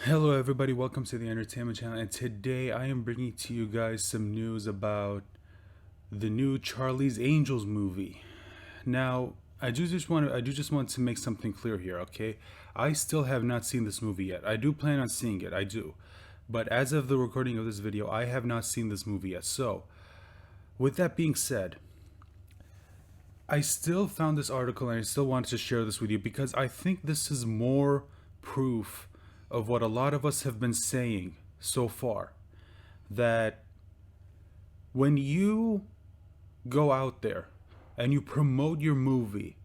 Hello, everybody. Welcome to the Entertainment Channel. And today I am bringing to you guys some news about the new Charlie's Angels movie. Now, I do just want to make something clear here, okay? I still have not seen this movie yet. I do plan on seeing it. I do. But as of the recording of this video, I have not seen this movie yet. So, with that being said, I still found this article and I still wanted to share this with you because I think this is more proof of what a lot of us have been saying so far, that when you go out there and you promote your movie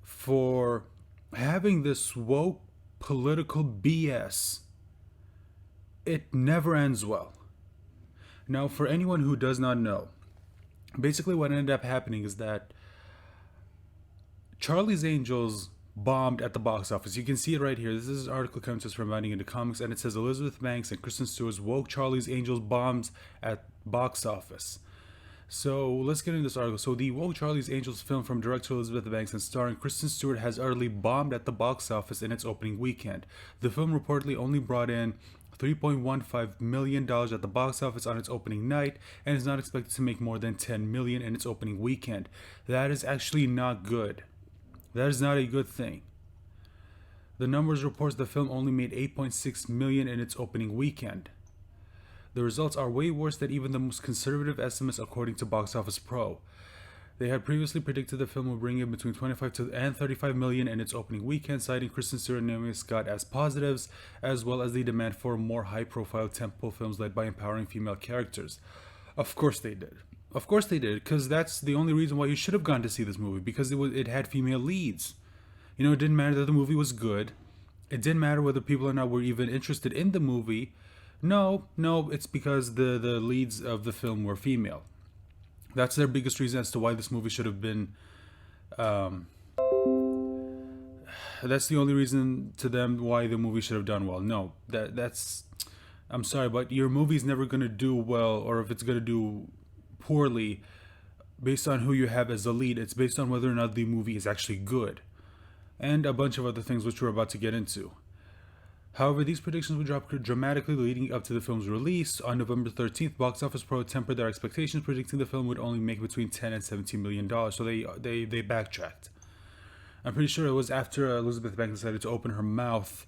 for having this woke political BS, it never ends well. Now, for anyone who does not know, basically what ended up happening is that Charlie's Angels bombed at the box office. You can see it right here. This is an article coming to us from Writing into Comics, and it says Elizabeth Banks and Kristen Stewart's woke Charlie's Angels bombs at box office. So let's get into this article. So the woke Charlie's Angels film from director Elizabeth Banks and starring Kristen Stewart has utterly bombed at the box office in its opening weekend. The film reportedly only brought in $3.15 million at the box office on its opening night and is not expected to make more than $10 million in its opening weekend. That is actually not good. That is not a good thing. The numbers reports the film only made $8.6 million in its opening weekend. The results are way worse than even the most conservative estimates according to Box Office Pro. They had previously predicted the film would bring in between 25 and 35 million in its opening weekend, citing Kristen Stewart and Naomi Scott as positives, as well as the demand for more high-profile tentpole films led by empowering female characters. Of course they did. Of course they did, because that's the only reason why you should have gone to see this movie, because it had female leads. You know, it didn't matter that the movie was good. It didn't matter whether people or not were even interested in the movie. No, it's because the leads of the film were female. That's their biggest reason as to why this movie should have been. That's the only reason to them why the movie should have done well. No, that's. I'm sorry, but your movie's never gonna do well, or if it's gonna do poorly, based on who you have as the lead. It's based on whether or not the movie is actually good, and a bunch of other things which we're about to get into. However, these predictions would drop dramatically leading up to the film's release. On November 13th, Box Office Pro tempered their expectations, predicting the film would only make between $10 and $17 million. So they backtracked. I'm pretty sure it was after Elizabeth Banks decided to open her mouth.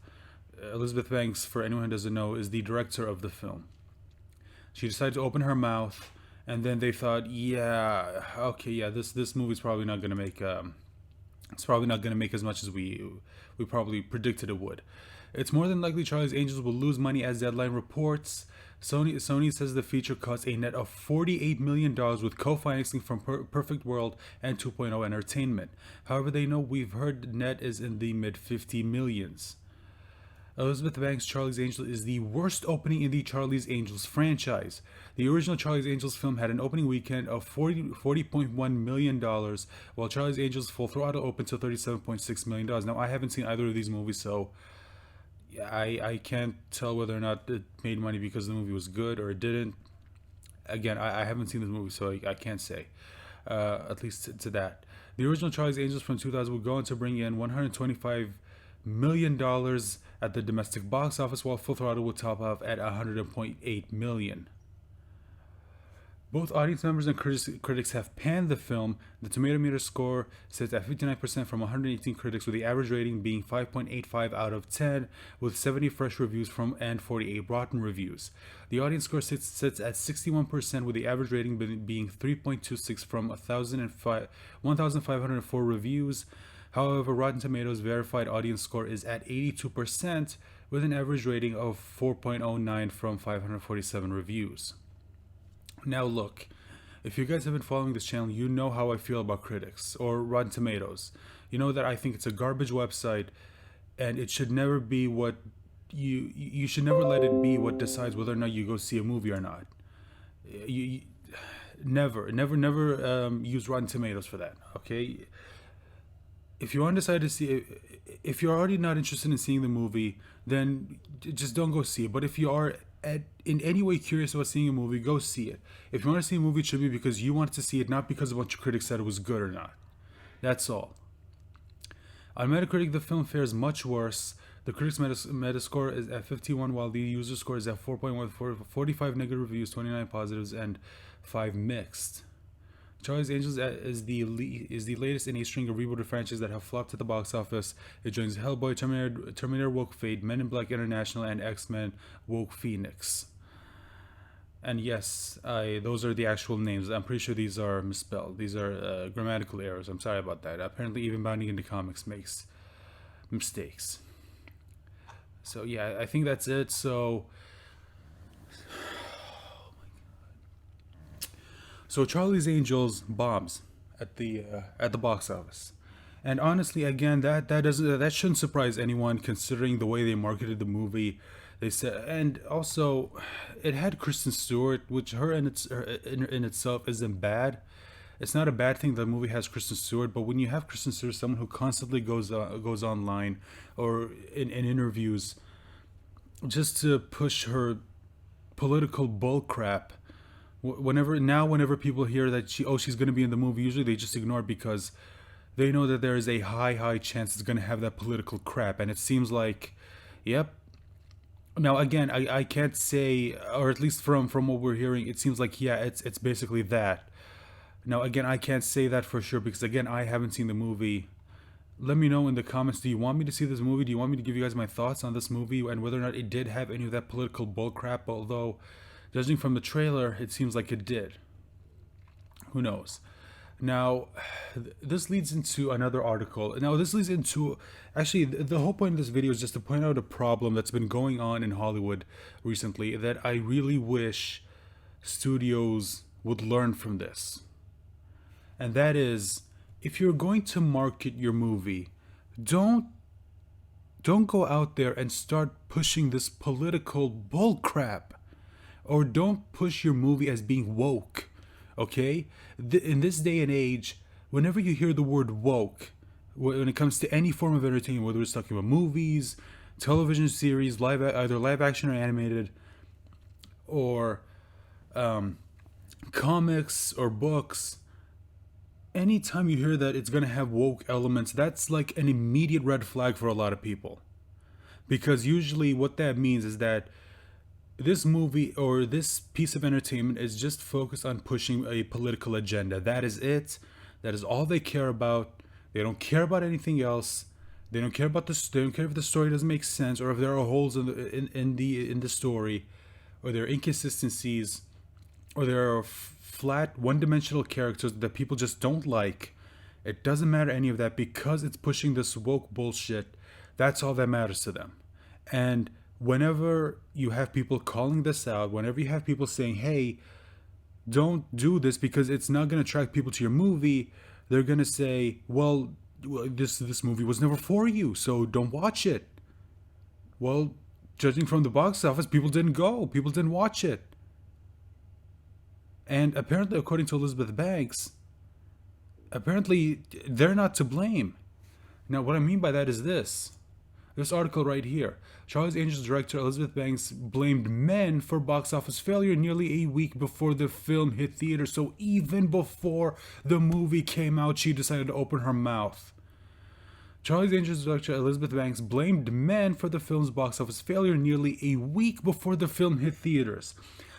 Elizabeth Banks, for anyone who doesn't know, is the director of the film. She decided to open her mouth, and then they thought, this movie's probably not gonna make. It's probably not gonna make as much as we probably predicted it would. It's more than likely Charlie's Angels will lose money, as Deadline reports. Sony says the feature cost a net of $48 million with co-financing from Perfect World and 2.0 Entertainment. However, they know we've heard net is in the mid 50 millions. Elizabeth Banks' Charlie's Angels is the worst opening in the Charlie's Angels franchise. The original Charlie's Angels film had an opening weekend of $40.1 million, while Charlie's Angels Full Throttle opened to $37.6 million. Now, I haven't seen either of these movies, so I can't tell whether or not it made money because the movie was good or it didn't. Again, I haven't seen this movie, so I can't say, at least to that. The original Charlie's Angels from 2000 would go on to bring in $125 million at the domestic box office, while Full Throttle would top off at $100.8 million. Both audience members and critics have panned the film. The Tomato Meter score sits at 59% from 118 critics, with the average rating being 5.85 out of 10, with 70 fresh reviews and 48 rotten reviews. The audience score sits at 61%, with the average rating being 3.26 from 1,504 reviews. However, Rotten Tomatoes' verified audience score is at 82%, with an average rating of 4.09 from 547 reviews. Now look, if you guys have been following this channel, you know how I feel about critics or Rotten Tomatoes. You know that I think it's a garbage website, and it should never be what you should never let it be what decides whether or not you go see a movie or not. You never use Rotten Tomatoes for that. Okay, if you want to decide to see, if you're already not interested in seeing the movie, then just don't go see it. But if you are in any way curious about seeing a movie, go see it. If you want to see a movie, it should be because you wanted to see it, not because a bunch of critics said it was good or not. That's all. On Metacritic, the film fares much worse. The critics' Metascore is at 51, while the user score is at 4.1, 45 negative reviews, 29 positives, and 5 mixed. Charlie's Angels is the latest in a string of rebooted franchises that have flopped at the box office. It joins Hellboy, Terminator Woke Fate, Men in Black International, and X-Men Woke Phoenix. And yes, those are the actual names. I'm pretty sure these are misspelled. These are grammatical errors. I'm sorry about that. Apparently, even Bounding into Comics makes mistakes. So yeah, I think that's it. So Charlie's Angels bombs at the box office, and honestly, again, that shouldn't surprise anyone considering the way they marketed the movie. They said, and also, it had Kristen Stewart, which in itself isn't bad. It's not a bad thing that the movie has Kristen Stewart, but when you have Kristen Stewart, someone who constantly goes online or in interviews just to push her political bull crap. Whenever people hear that she's going to be in the movie, usually they just ignore it because they know that there is a high chance it's going to have that political crap, and it seems like, yep. Now again, I can't say, or at least from what we're hearing, it seems like it's basically that. Now again, I can't say that for sure because again, I haven't seen the movie. Let me know in the comments, do you want me to see this movie? Do you want me to give you guys my thoughts on this movie and whether or not it did have any of that political bullcrap? Although, judging from the trailer, it seems like it did. Who knows? Now, this leads into another article. Now, this leads into... Actually, the whole point of this video is just to point out a problem that's been going on in Hollywood recently that I really wish studios would learn from this. And that is, if you're going to market your movie, don't go out there and start pushing this political bullcrap. Or don't push your movie as being woke. Okay? In this day and age, whenever you hear the word woke, when it comes to any form of entertainment, whether it's talking about movies, television series, either live action or animated, or comics or books, anytime you hear that it's going to have woke elements, that's like an immediate red flag for a lot of people. Because usually what that means is that this movie or this piece of entertainment is just focused on pushing a political agenda. That is it. That is all they care about. They don't care about anything else. They don't care about they don't care if the story doesn't make sense or if there are holes in the story, or there are inconsistencies, or there are flat one-dimensional characters that people just don't like. It doesn't matter any of that because it's pushing this woke bullshit. That's all that matters to them. And whenever you have people calling this out, whenever you have people saying, hey, don't do this because it's not going to attract people to your movie, they're going to say, well, this movie was never for you, so don't watch it. Well, judging from the box office, people didn't go. People didn't watch it. And apparently, according to Elizabeth Banks, apparently they're not to blame. Now, what I mean by that is this article right here. Charlie's Angels director Elizabeth Banks blamed men for box office failure nearly a week before the film hit theaters. So even before the movie came out, she decided to open her mouth. Charlie's Angels director Elizabeth Banks blamed men for the film's box office failure nearly a week before the film hit theaters.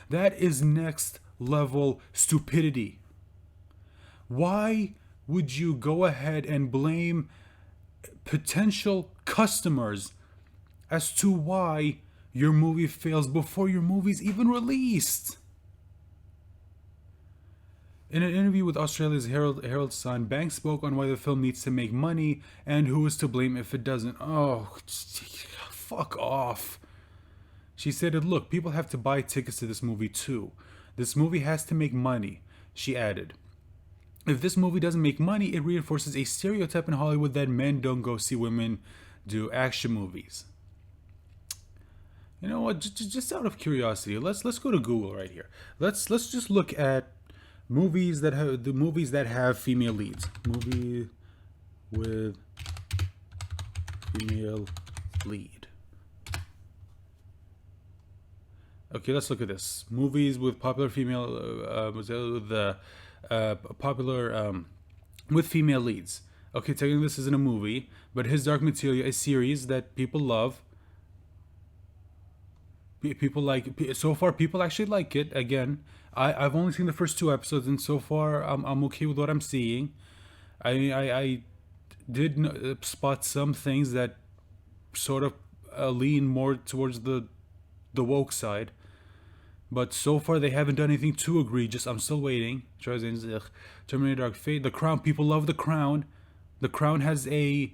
That is next level stupidity. Why would you go ahead and blame potential customers as to why your movie fails before your movie's even released? In an interview with Australia's Herald Sun, Banks spoke on why the film needs to make money and who is to blame if it doesn't. Oh, fuck off. She said, look, people have to buy tickets to this movie too. This movie has to make money, she added. If this movie doesn't make money, it reinforces a stereotype in Hollywood that men don't go see women do action movies. You know what? Just out of curiosity, let's go to Google right here. Let's just look at movies that have female leads. Movie with female lead. Okay, let's look at this. Movies with popular female with female leads. Okay, technically this isn't a movie, but His Dark Material, a series that people love, People like so far. People actually like it. Again, I've only seen the first two episodes, and so far I'm okay with what I'm seeing. I did spot some things that sort of lean more towards the woke side, but so far they haven't done anything too egregious. I'm still waiting. Terminator Dark Fate, The Crown. People love The Crown. The Crown has a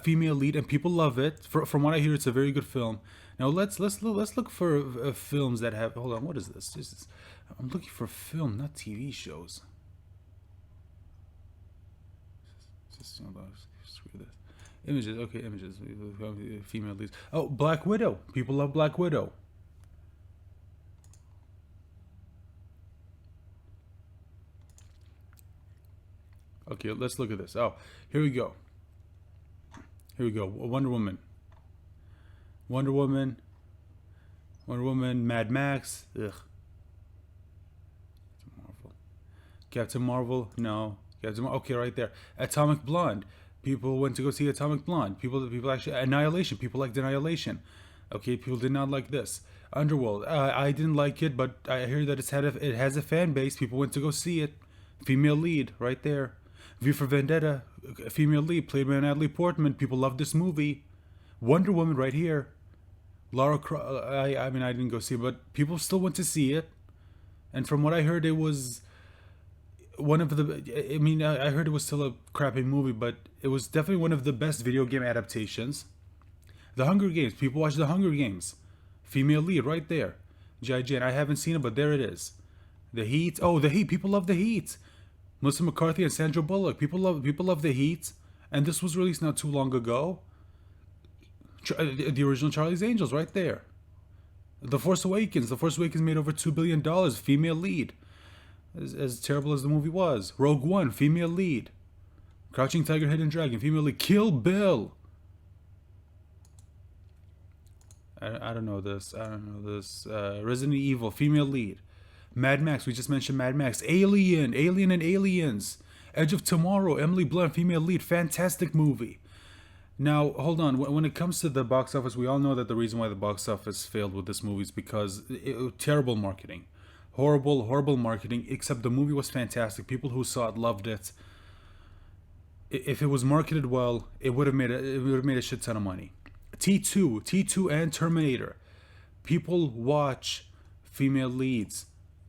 female lead, and people love it. From what I hear, it's a very good film. Now let's look for films that have. Hold on, what is this? I'm looking for film, not TV shows. Screw this. Images, okay, images. Female leads. Oh, Black Widow. People love Black Widow. Okay, let's look at this. Oh, here we go. Here we go. Wonder Woman. Wonder Woman. Wonder Woman. Mad Max. Ugh. Marvel. Captain Marvel. No. Captain Okay, right there. Atomic Blonde. People went to go see Atomic Blonde. People actually. Annihilation. People liked Annihilation. Okay, people did not like this. Underworld. I didn't like it, but I hear that it has a fan base. People went to go see it. Female lead, right there. V for Vendetta, female lead, played by Natalie Portman. People love this movie. Wonder Woman, right here. Lara Croft. I mean, I didn't go see it, but people still went to see it. And from what I heard, it was one of the. I mean, I heard it was still a crappy movie, but it was definitely one of the best video game adaptations. The Hunger Games. People watch The Hunger Games. Female lead, right there. G.I. Jane. I haven't seen it, but there it is. The Heat. Oh, The Heat. People love The Heat. Melissa McCarthy and Sandra Bullock. People love The Heat, and this was released not too long ago. The original Charlie's Angels, right there. The Force Awakens. The Force Awakens made over $2 billion. Female lead. As terrible as the movie was. Rogue One. Female lead. Crouching Tiger, Hidden Dragon. Female lead. Kill Bill. I don't know this. Resident Evil. Female lead. Mad Max, we just mentioned Mad Max. Alien and Aliens. Edge of Tomorrow, Emily Blunt, female lead. Fantastic movie. Now, hold on. When it comes to the box office, we all know that the reason why the box office failed with this movie is because terrible marketing. Horrible marketing, except the movie was fantastic. People who saw it loved it. If it was marketed well, it would have made a shit ton of money. T2 and Terminator. People watch female leads.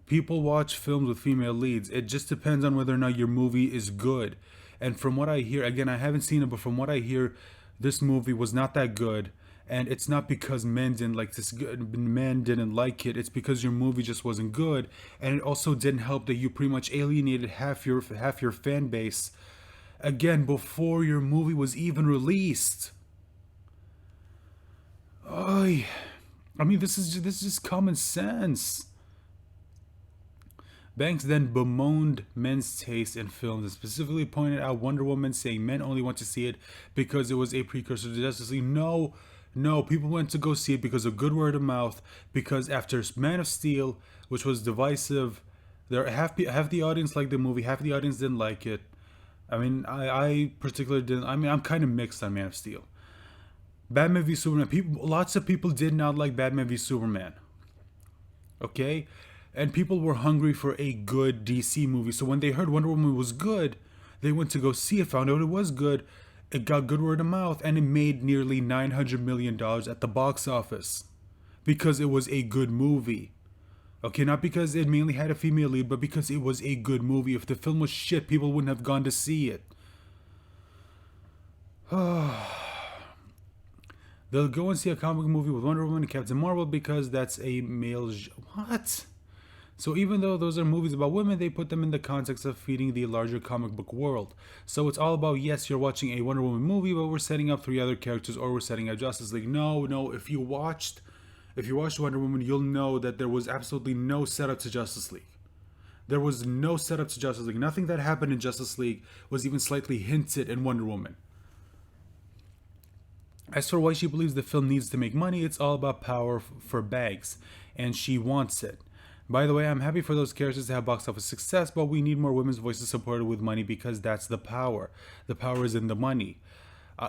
People watch films with female leads. It just depends on whether or not your movie is good. And from what I hear, again, I haven't seen it, but from what I hear, this movie was not that good. And it's not because men didn't like this. Men didn't like it. It's because your movie just wasn't good, and it also didn't help that you pretty much alienated half your fan base. Again, before your movie was even released. I mean, this is just common sense. Banks then bemoaned men's taste in films and specifically pointed out Wonder Woman, saying men only want to see it because it was a precursor to Justice League. No, people went to go see it because of good word of mouth, because after Man of Steel, which was divisive, half the audience liked the movie, half the audience didn't like it. I mean, I particularly didn't. I mean, I'm kind of mixed on Man of Steel. Batman v Superman. Lots of people did not like Batman v Superman. Okay? And people were hungry for a good DC movie. So when they heard Wonder Woman was good, they went to go see it, found out it was good. It got good word of mouth, and it made nearly $900 million at the box office. Because it was a good movie. Okay, not because it mainly had a female lead, but because it was a good movie. If the film was shit, people wouldn't have gone to see it. They'll go and see a comic movie with Wonder Woman and Captain Marvel because that's a male... What? So even though those are movies about women, they put them in the context of feeding the larger comic book world. So it's all about, yes, you're watching a Wonder Woman movie, but we're setting up 3 other characters, or we're setting up Justice League. No, if you watched Wonder Woman, you'll know that there was absolutely no setup to Justice League. There was no setup to Justice League. Nothing that happened in Justice League was even slightly hinted in Wonder Woman. As for why she believes the film needs to make money, it's all about power for Banks, and she wants it. By the way, I'm happy for those characters to have box office success, but we need more women's voices supported with money because that's the power. The power is in the money.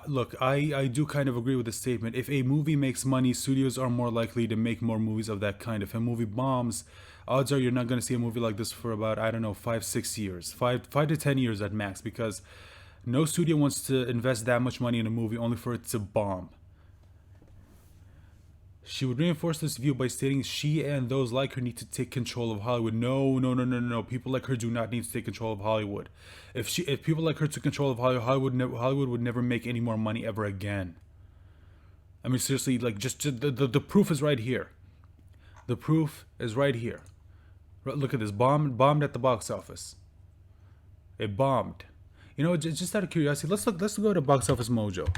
Look, I do kind of agree with the statement. If a movie makes money, studios are more likely to make more movies of that kind. If a movie bombs, odds are you're not going to see a movie like this for about, I don't know, 5 6 years, 5 to 10 years at max, because no studio wants to invest that much money in a movie only for it to bomb. She would reinforce this view by stating she and those like her need to take control of Hollywood. No, no, no, no, no, no. People like her do not need to take control of Hollywood. If people like her took control of Hollywood, Hollywood would never make any more money ever again. I mean, seriously, like just the proof is right here. The proof is right here. Look at this, bombed at the box office. It bombed. You know, just out of curiosity, let's go to Box Office Mojo.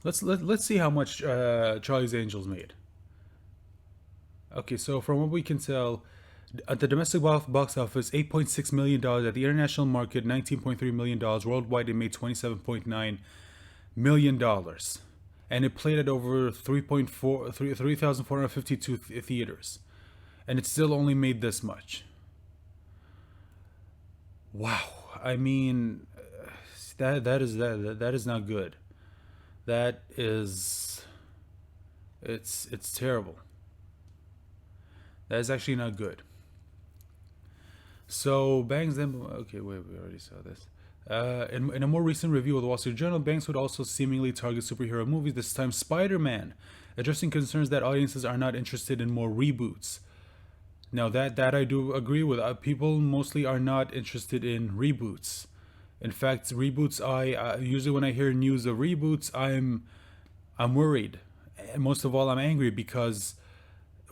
Let's see how much Charlie's Angels made. Okay, so from what we can tell, at the domestic box office, $8.6 million. At the international market, $19.3 million. Worldwide, it made $27.9 million. And it played at over 3,452 theaters. And it still only made this much. Wow. I mean, that is not good. That is, it's terrible. That is actually not good. So Banks then, okay, wait, we already saw this. In a more recent review of the Wall Street Journal, Banks would also seemingly target superhero movies, this time Spider-Man, addressing concerns that audiences are not interested in more reboots. Now that I do agree with. People mostly are not interested in reboots. In fact, reboots, I usually when I hear news of reboots, I'm worried. And most of all, I'm angry because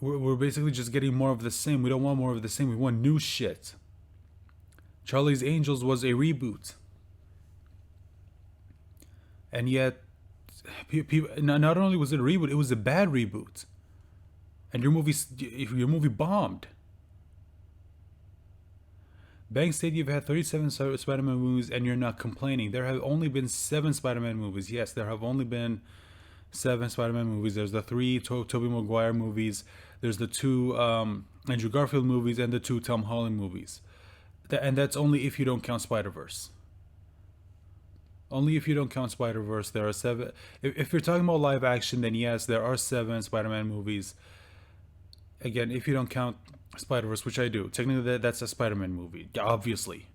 we're basically just getting more of the same. We don't want more of the same. We want new shit. Charlie's Angels was a reboot. And yet, not only was it a reboot, it was a bad reboot. And your movie bombed. Banks said you've had 37 Spider-Man movies and you're not complaining. There have only been 7 Spider-Man movies. Yes, there have only been 7 Spider-Man movies. There's the 3 Tobey Maguire movies. There's the 2 Andrew Garfield movies and the 2 Tom Holland movies. And that's only if you don't count Spider-Verse. Only if you don't count Spider-Verse, there are 7. If you're talking about live action, then yes, there are 7 Spider-Man movies. Again, if you don't count Spider-Verse, which I do. Technically, that's a Spider-Man movie, obviously.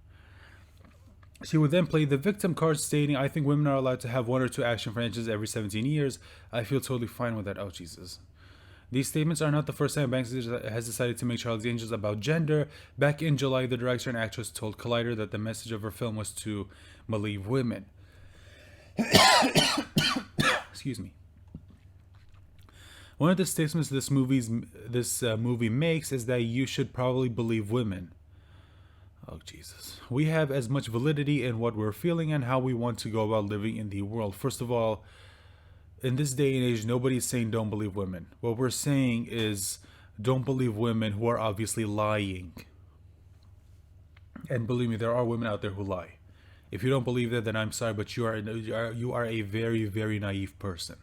She would then play the victim card stating, I think women are allowed to have 1 or 2 action franchises every 17 years. I feel totally fine with that. Oh, Jesus. These statements are not the first time Banks has decided to make Charlie's Angels about gender. Back in July, the director and actress told Collider that the message of her film was to believe women. Excuse me. One of the statements this movie makes is that you should probably believe women. Oh, Jesus. We have as much validity in what we're feeling and how we want to go about living in the world. First of all, in this day and age, nobody's saying don't believe women. What we're saying is don't believe women who are obviously lying. And believe me, there are women out there who lie. If you don't believe that, then I'm sorry, but you are a very, very naive person.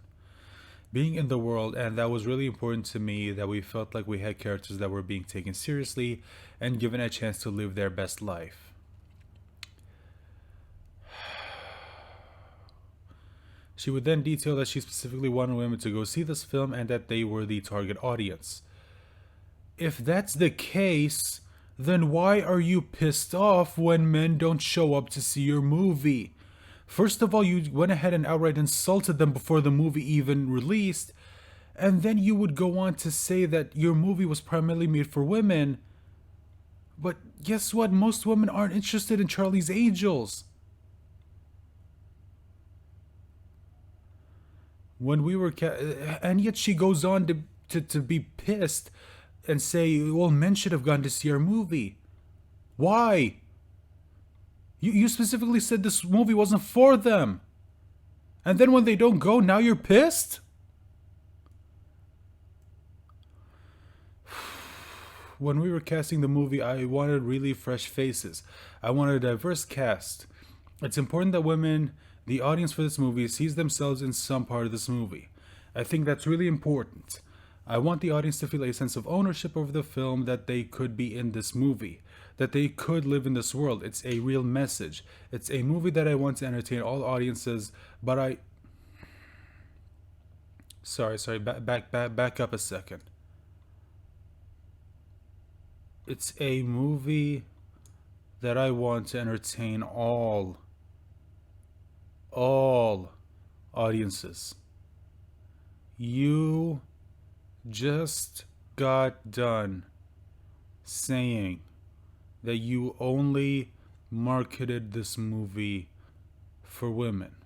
Being in the world, and that was really important to me, that we felt like we had characters that were being taken seriously and given a chance to live their best life. She would then detail that she specifically wanted women to go see this film and that they were the target audience. If that's the case, then why are you pissed off when men don't show up to see your movie? First of all, you went ahead and outright insulted them before the movie even released, and then you would go on to say that your movie was primarily made for women. But guess what? Most women aren't interested in Charlie's Angels. When we were, and yet she goes on to be pissed and say, well, men should have gone to see our movie. Why? You specifically said this movie wasn't for them. And then when they don't go, now you're pissed? When we were casting the movie, I wanted really fresh faces. I wanted a diverse cast. It's important that women, the audience for this movie, sees themselves in some part of this movie. I think that's really important. I want the audience to feel a sense of ownership over the film, that they could be in this movie. that they could live in this world. It's a real message. It's a movie that I want to entertain all audiences, but sorry, back up a second. It's a movie that I want to entertain all audiences. You just got done saying that you only marketed this movie for women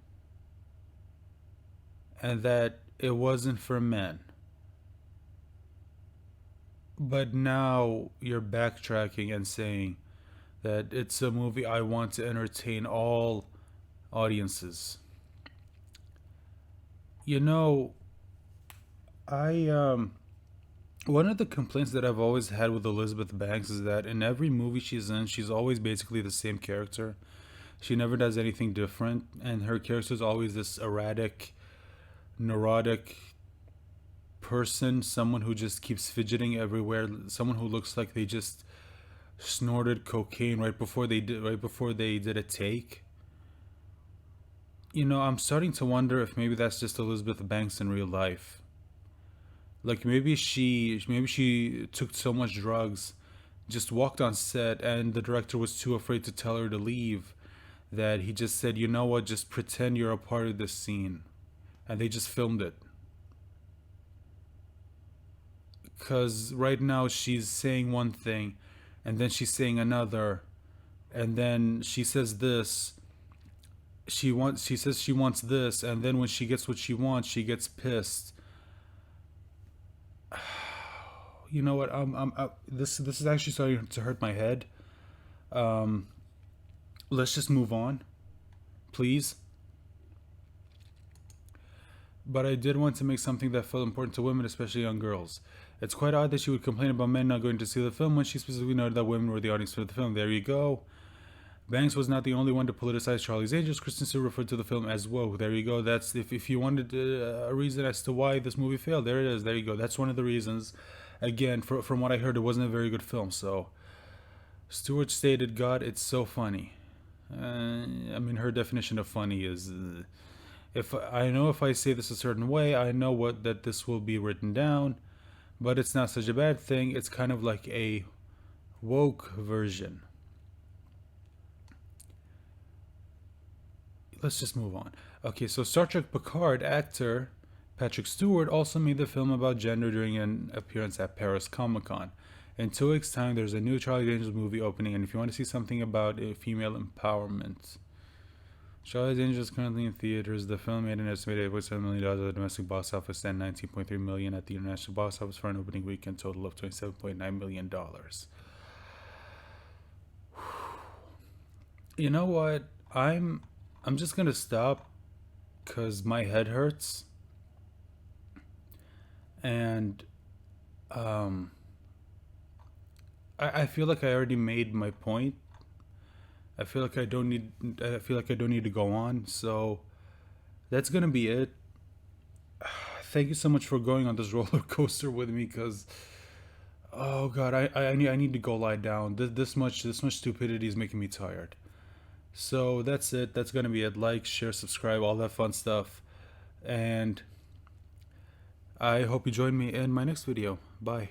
and that it wasn't for men. But now you're backtracking and saying that it's a movie I want to entertain all audiences. You know, I one of the complaints that I've always had with Elizabeth Banks is that in every movie she's in, she's always basically the same character. She never does anything different, and her character is always this erratic, neurotic person, someone who just keeps fidgeting everywhere, someone who looks like they just snorted cocaine right before they did a take. You know, I'm starting to wonder if maybe that's just Elizabeth Banks in real life. Like maybe she took so much drugs, just walked on set, and the director was too afraid to tell her to leave, that he just said, "You know what, just pretend you're a part of this scene." And they just filmed it. Cuz right now she's saying one thing and then she's saying another, and then she says this, she says she wants this, and then when she gets what she wants, she gets pissed. You know what? This is actually starting to hurt my head. Um, let's just move on, please. But I did want to make something that felt important to women, especially young girls. It's quite odd that she would complain about men not going to see the film when she specifically noted that women were the audience for the film. There you go. Banks was not the only one to politicize Charlie's Angels. Kristen Stewart referred to the film as woke. There you go. That's if you wanted a reason as to why this movie failed, there it is. There you go. That's one of the reasons. Again, from what I heard, it wasn't a very good film. So Stewart stated, "God, it's so funny." I mean, her definition of funny is, if I say this a certain way, I know what that this will be written down, but it's not such a bad thing. It's kind of like a woke version. Let's just move on. Okay, so Star Trek Picard actor Patrick Stewart also made the film about gender during an appearance at Paris Comic Con. In 2 weeks' time, there's a new Charlie's Angels movie opening, and if you want to see something about female empowerment, Charlie's Angels is currently in theaters. The film made an estimated $8.7 million at the domestic box office and $19.3 million at the international box office for an opening weekend total of $27.9 million. You know what? I'm just gonna stop because my head hurts, and I feel like I already made my point. I feel like I don't need to go on. So that's gonna be it. Thank you so much for going on this roller coaster with me. Cause oh god, I need to go lie down. This much stupidity is making me tired. So that's it. That's gonna be it. Like, share, subscribe, all that fun stuff, and I hope you join me in my next video. Bye.